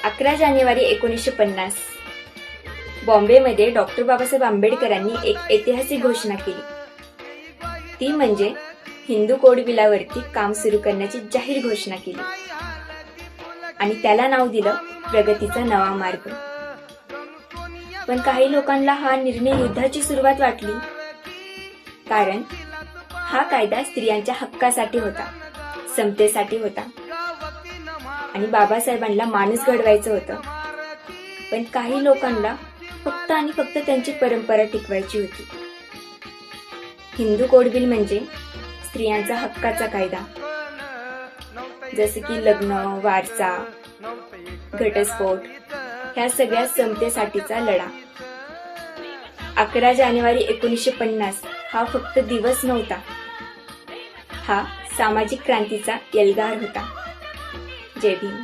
11 जानेवारी 1950 बॉम्बेमध्ये doctor Babasaheb आंबेडकरांनी एक ऐतिहासिक घोषणा केली. ती म्हणजे हिंदू कोड बिलावरती काम सुरू करण्याची जाहीर घोषणा केली आणि त्याला नाव दिलं प्रगतीचा नवा मार्ग. पण काही लोकांना हा निर्णय युद्धाची सुरुवात वाटली, कारण हा कायदा स्त्रियांच्या हक्कासाठी होता, समतेसाठी होता आणि बाबासाहेबांना माणूस घडवायचं होतं. पण काही लोकांना फक्त आणि फक्त त्यांची परंपरा टिकवायची होती. हिंदू कोड बिल म्हणजे स्त्रियांचा हक्काचा कायदा, जसे की लग्न, वारसा, घटस्फोट, ह्या सगळ्या समतेसाठीचा लढा. 11 जानेवारी 1950 हा फक्त दिवस नव्हता, हा सामाजिक क्रांतीचा एल्गार होता. जय भीम.